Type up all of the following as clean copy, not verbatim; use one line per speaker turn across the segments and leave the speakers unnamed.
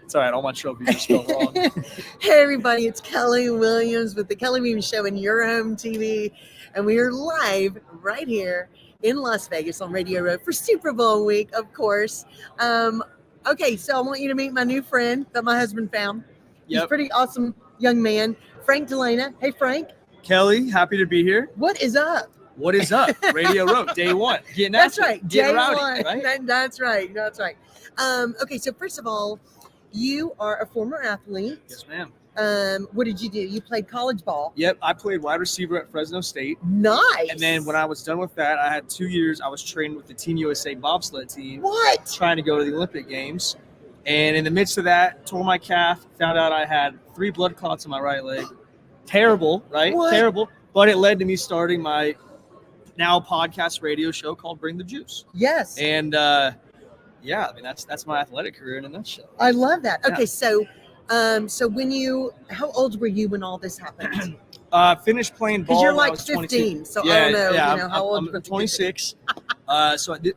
It's all right. All my trophies are spelled wrong.
Hey, everybody, it's Kelly Williams with the Kelly Williams Show in your home TV. And we are live right here in Las Vegas on Radio Row for Super Bowl week, of course. Okay, so I want you to meet my new friend that my husband found. He's a pretty awesome young man, Frank Dalena. Hey, Frank.
Kelly, happy to be here.
What is up?
What is up? Radio Row, day one.
That's right. Day
rowdy,
one.
right?
That's right. That's right. Okay, so first of all, you are a former athlete.
Yes, ma'am.
What did you do? You played college ball.
Yep, I played wide receiver at Fresno State.
Nice.
And then when I was done with that, I had 2 years. I was training with the Team USA bobsled team.
What?
Trying to go to the Olympic Games. And in the midst of that, tore my calf, found out I had 3 blood clots in my right leg. Terrible, right?
What?
Terrible. But it led to me starting my now podcast radio show called Bring the Juice.
Yes.
And yeah, I mean that's my athletic career in a nutshell.
I love that.
Yeah.
Okay, so how old were you when all this happened?
Finished playing ball
Because you're
when I
like
was
15,
22.
so I don't know.
Yeah,
how old?
I'm 26. So I did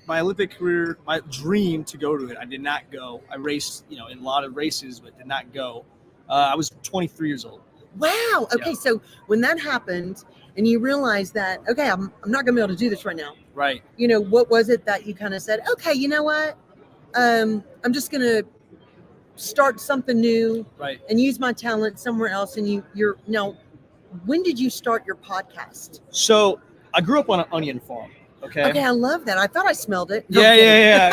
my Olympic career, my dream to go to it. I did not go. I raced, in a lot of races, but did not go. I was 23 years old.
Wow. Okay, so when that happened, and you realized that, okay, I'm not going to be able to do this right now.
Right.
What was it that you kind of said, okay, you know what? I'm just going to start something new,
right,
and use my talent somewhere else. And you're now, when did you start your podcast?
So I grew up on an onion farm. Okay,
I love that. I thought I smelled it. No,
Yeah.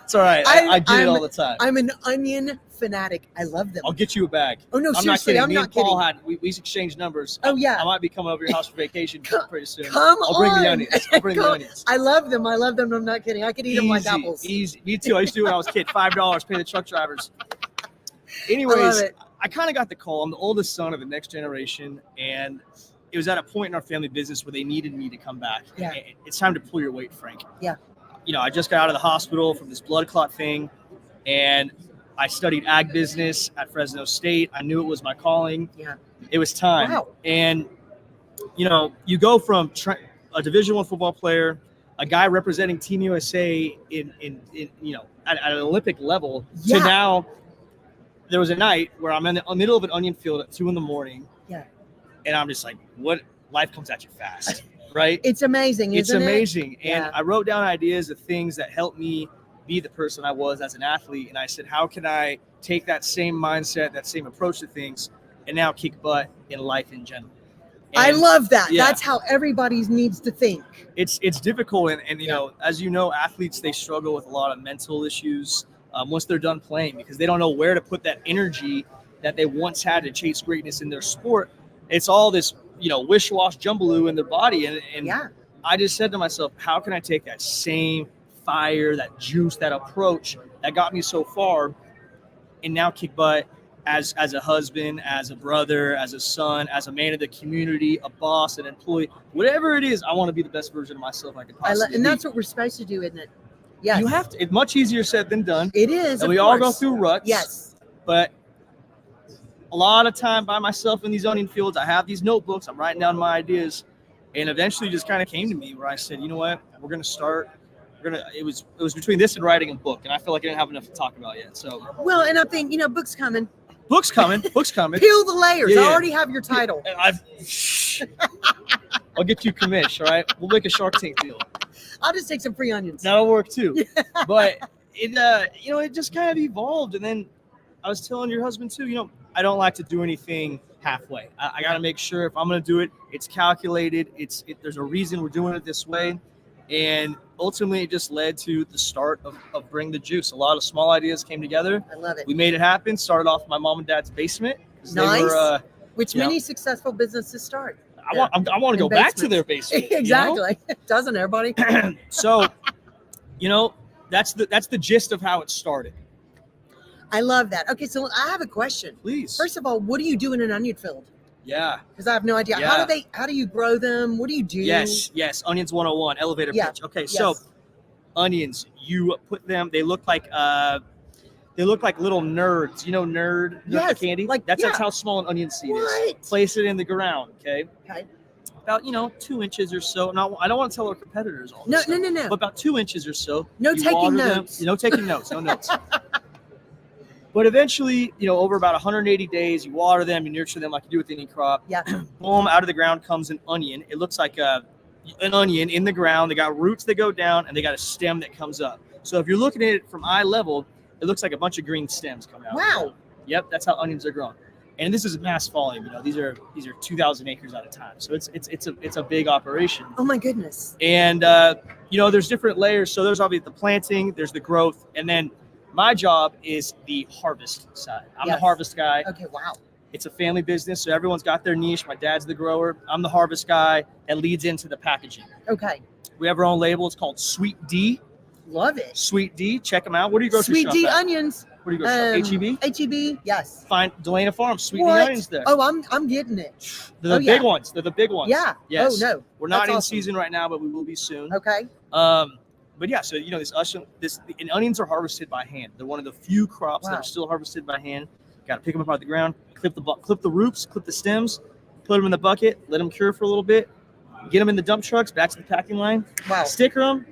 It's all right. I get it all the time.
I'm an onion fanatic. I love them.
I'll get you a bag.
Oh, no,
I'm
seriously,
not
I'm
kidding. Me
not
and Paul
kidding.
we exchanged numbers.
Oh, yeah.
I might be coming over your house for vacation pretty soon.
I'll
bring the onions. I'll bring the onions.
I love them. I'm not kidding. I could eat them like apples.
Easy. Me too. I used to do it when I was a kid. $5, pay the truck drivers. Anyways, I kind of got the call. I'm the oldest son of the next generation, and it was at a point in our family business where they needed me to come back.
Yeah.
It's time to pull your weight, Frank.
Yeah.
I just got out of the hospital from this blood clot thing, and I studied ag business at Fresno State. I knew it was my calling.
Yeah.
It was time.
Wow.
And, you go from a Division I football player, a guy representing Team USA in at an Olympic level,
Yeah.
to now there was a night where I'm in the middle of an onion field at 2 a.m.
Yeah.
And I'm just like, what? Life comes at you fast, right?
It's amazing,
It's
isn't it?
amazing. And
Yeah.
I wrote down ideas of things that helped me be the person I was as an athlete. And I said, how can I take that same mindset, that same approach to things, and now kick butt in life in general?
I
And
love that.
yeah.
That's how everybody needs to think.
It's difficult. And as you know, athletes, they struggle with a lot of mental issues once they're done playing, because they don't know where to put that energy that they once had to chase greatness in their sport. It's all this, wish-wash jumbaloo in their body. And
Yeah.
I just said to myself, how can I take that same fire, that juice, that approach that got me so far, and now kick butt as a husband, as a brother, as a son, as a man of the community, a boss, an employee, whatever it is, I want to be the best version of myself I could possibly
And
be.
that's what we're supposed to do, isn't it? Yes.
You have to. It's much easier said than done.
It is.
And
of
we all go
course.
through ruts.
Yes.
But a lot of time by myself in these onion fields, I have these notebooks, I'm writing down my ideas, and eventually just kind of came to me where I said, you know what, we're going to start. It was between this and writing a book, and I feel like I didn't have enough to talk about yet. So
Well, and I think, books coming.
books coming.
Peel the layers.
Yeah.
I already have your title.
I'll get you commish, all right? We'll make a Shark Tank deal.
I'll just take some free onions.
That'll work too. But it it just kind of evolved. And then I was telling your husband too, I don't like to do anything halfway. I got to make sure if I'm going to do it, it's calculated. There's a reason we're doing it this way. And ultimately it just led to the start of Bring the Juice. A lot of small ideas came together.
I love it.
We made it happen. Started off in my mom and dad's basement.
Nice. Which many successful businesses start.
I want to go back to their basement.
Exactly. Doesn't everybody?
So, that's the gist of how it started.
I love that. Okay, so I have a question.
Please.
First of all, what do you do in an onion field?
Yeah.
Because I have no idea.
Yeah.
How do you grow them? What do you do?
Yes. Onions 101, elevator pitch. Okay,
Yes.
so onions, you put them, they look like little nerds. Nerd
Yes,
candy?
like-
That's
yeah.
how small an onion seed is.
What?
Place it in the ground, okay?
Okay.
about 2 inches or so. Now I don't want to tell our competitors all
No,
this stuff,
no.
but about 2 inches or so.
No
You
taking
water them.
notes.
No taking notes. No notes. But eventually, over about 180 days, you water them, you nurture them like you do with any crop.
Yeah.
Boom, out of the ground comes an onion. It looks like an onion in the ground. They got roots that go down, and they got a stem that comes up. So if you're looking at it from eye level, it looks like a bunch of green stems coming out.
Wow.
Yep, that's how onions are grown. And this is mass volume. These are 2,000 acres at a time. So it's a big operation.
Oh my goodness.
And there's different layers. So there's obviously the planting, there's the growth, and then my job is the harvest side. I'm the harvest guy.
Okay, wow.
It's a family business, so everyone's got their niche. My dad's the grower. I'm the harvest guy that leads into the packaging.
Okay. We
have our own label. It's called Sweet D.
Love it.
Sweet D. Check them out. What do you grocery
Sweet
shop
D
at?
onions.
Where do you go shop? HEB?
HEB, yes.
Find Dalena Farm, Sweet D
What?
onions there.
Oh, I'm getting it.
They're the big ones. They're the big ones.
Yeah.
Yes.
Oh, no.
We're not
That's
in
awesome.
season right now, but we will be soon.
Okay.
But yeah, so and onions are harvested by hand. They're one of the few crops that are still harvested by hand. Got to pick them up out of the ground, clip the roots, clip the stems, put them in the bucket, let them cure for a little bit, get them in the dump trucks, back to the packing line.
Wow.
Sticker them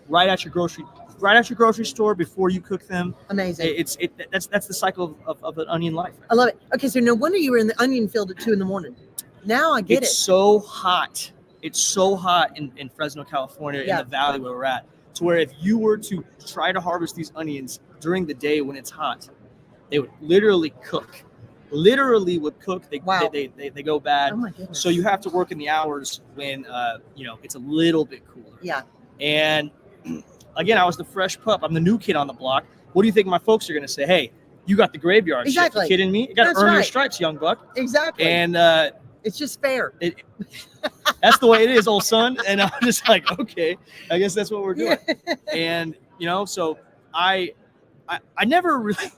right at your grocery store before you cook them.
Amazing.
That's the cycle of an onion life.
I love it. Okay, so no wonder you were in the onion field at 2 a.m. Now I get it.
It's so hot. It's so hot in Fresno, California, in the valley where we're at, to where if you were to try to harvest these onions during the day when it's hot, they would literally cook. Literally would cook. They go bad.
Oh my goodness.
So you have to work in the hours when it's a little bit cooler.
Yeah.
And again, I was the fresh pup. I'm the new kid on the block. What do you think my folks are going to say? Hey, you got the graveyard
Exactly.
shift. You kidding me? You got to earn your stripes, young buck.
Exactly.
And
it's just fair.
That's the way it is, old son. And I'm just like, okay, I guess that's what we're doing. And so I never really,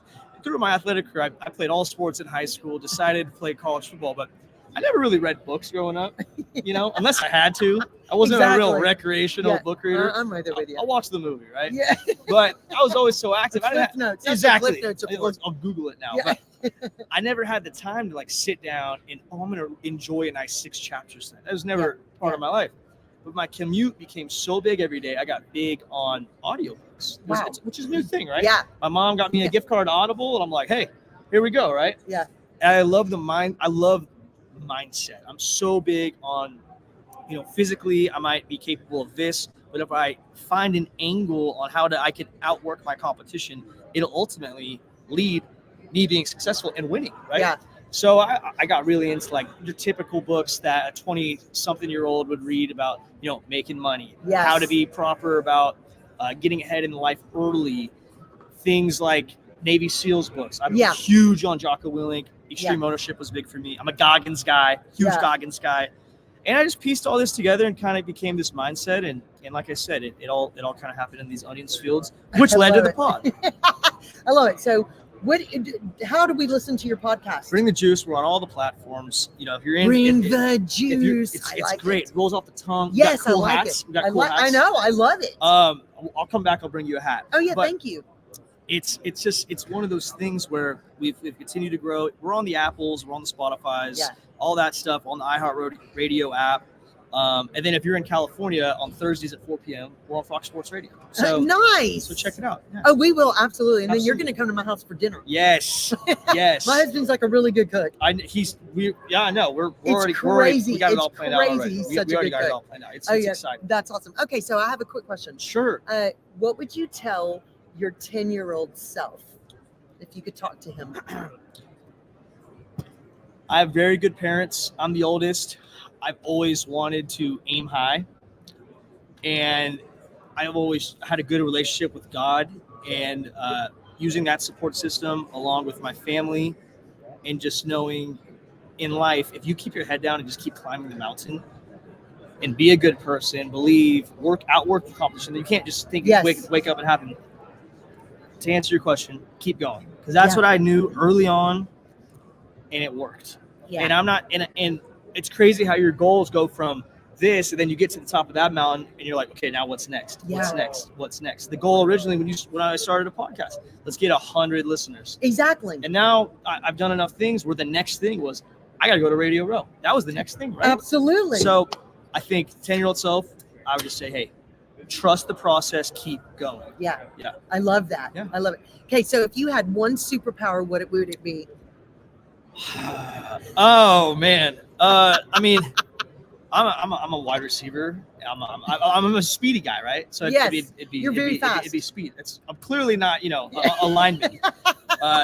through my athletic career, I played all sports in high school, decided to play college football, but I never really read books growing up, unless I had to. I wasn't a real recreational book reader.
I'm right there with you.
I'll watch the movie, right?
Yeah.
But I was always so active.
Cliff notes.
Exactly.
Cliff notes,
I'll Google it now.
Yeah.
But I never had the time to sit down and I'm going to enjoy a nice 6 chapters. That was never part of my life. But my commute became so big every day. I got big on audiobooks, which is a new thing, right?
Yeah.
My mom got me a gift card to Audible, and I'm like, hey, here we go, right?
Yeah.
And I love mindset. I'm so big on, physically I might be capable of this, but if I find an angle on how I can outwork my competition, it'll ultimately lead me being successful and winning, right?
Yeah.
So I got really into your typical books that a 20-something-year-old would read about, making money, how to be proper about getting ahead in life early, things like Navy SEALs books. I'm huge on Jocko Willink. Extreme ownership was big for me. I'm a Goggins guy, huge Goggins guy. And I just pieced all this together and kind of became this mindset. And like I said, it all kind of happened in these onions fields, which led to the pod.
I love it. So how do we listen to your podcast?
Bring the Juice. We're on all the platforms. If you're in
Bring the Juice.
It's great. It rolls off the tongue.
Yes,
cool
I like
hats.
it.
We got cool hats.
I know. I love it.
I'll come back. I'll bring you a hat.
Oh yeah, thank you.
It's one of those things where we've continued to grow. We're on the Apples, we're on the Spotifys, all that stuff on the iHeartRadio app. And then if you're in California on Thursdays at 4 p.m., we're on Fox Sports Radio. So
nice.
So check it out. Yeah.
Oh, we will absolutely. And then you're going to come to my house for dinner.
Yes. Yes.
My husband's like a really good cook.
I know. We're already
crazy.
We got it all planned out already.
He's
We
such a
already
good
got
cook.
it all planned out. It's exciting.
That's awesome. Okay, so I have a quick question.
Sure.
What would you tell your 10-year-old self if you could talk to him?
I have very good parents. I'm the oldest. I've always wanted to aim high, and I've always had a good relationship with God, and using that support system along with my family, and just knowing in life, if you keep your head down and just keep climbing the mountain and be a good person, believe, outwork the competition. You can't just think, wake up and happen. To answer your question, keep going, because that's what I knew early on, and it worked. Yeah. And I'm not and it's crazy how your goals go from this, and then you get to the top of that mountain, and you're like, okay, now what's next?
Yeah.
What's next? The goal originally when I started a podcast, let's get 100 listeners.
Exactly.
And now I've done enough things where the next thing was I got to go to Radio Row. That was the next thing, right?
Absolutely.
So I think 10-year-old self, I would just say, hey, trust the process, keep going.
Yeah.
Yeah.
I love that.
Yeah.
I love it. Okay, so if you had one superpower, what would it be?
Oh man. I mean, I'm a wide receiver. I'm a speedy guy, right? So
Yes,
you're
very fast.
It'd be speed. I'm clearly not, a lineman.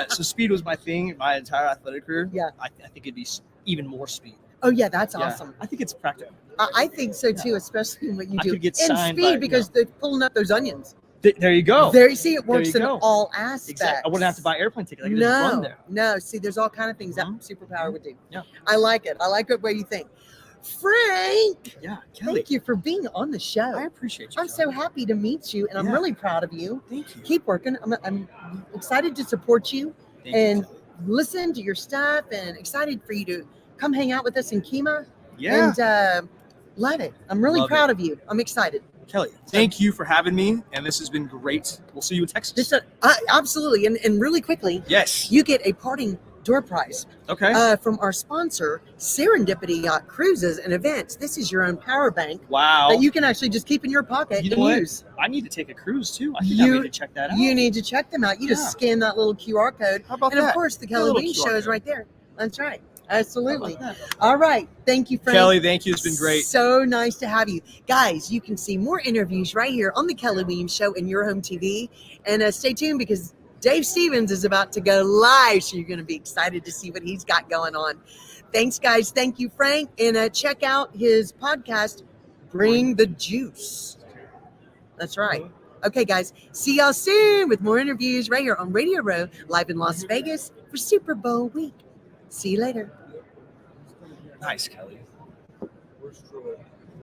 So speed was my thing my entire athletic career.
Yeah.
I think it'd be even more speed.
Oh yeah, that's
Yeah.
awesome.
I think it's practical.
I think so too, especially what you
I
do.
could get
And
signed
speed
by,
because they're pulling up those onions.
There you go.
There you see, it works
There
in
you go.
all aspects.
Exactly. I wouldn't have to buy airplane tickets. I could just run there.
No. See, there's all kind of things that
Mhm.
superpower would do.
Yeah.
I like it. I like it where you think. Frank,
Yeah, Kelly.
thank you for being on the
I
show.
appreciate you.
I'm so happy to meet you, and I'm
Yeah.
really proud of you.
Thank you.
Keep working. I'm excited to support you
Thank
and
you.
listen to your stuff, and excited for you to come hang out with us in Kima.
Yeah.
And love it. I'm really
Love
proud of you. I'm excited.
Kelly, thank you for having me, and this has been great. We'll see you in Texas.
Just absolutely, and really quickly,
Yes.
you get a parting door prize
Okay.
from our sponsor, Serendipity Yacht Cruises and Events. This is your own power bank
Wow.
that you can actually just keep in your pocket
You know
and
what?
use.
I need to take a cruise too. I think I need to check that out.
You need to check them out. You
Yeah.
just scan that little QR code,
How about
and
that?
of course, the
A
Kelly
little
Williams
QR
show is
code.
right there. That's right.
How
Absolutely.
about that?
All right. Thank you, Frank.
Kelly, thank you. It's been great.
So nice to have you. Guys, you can see more interviews right here on the Kelly Williams Show in your home TV. And stay tuned because Dave Stevens is about to go live. So you're going to be excited to see what he's got going on. Thanks, guys. Thank you, Frank. And check out his podcast, Bring the Juice. That's right. Okay, guys. See y'all soon with more interviews right here on Radio Row, live in Las Vegas for Super Bowl week. See you later.
Nice, Kelly.
Where's Troy?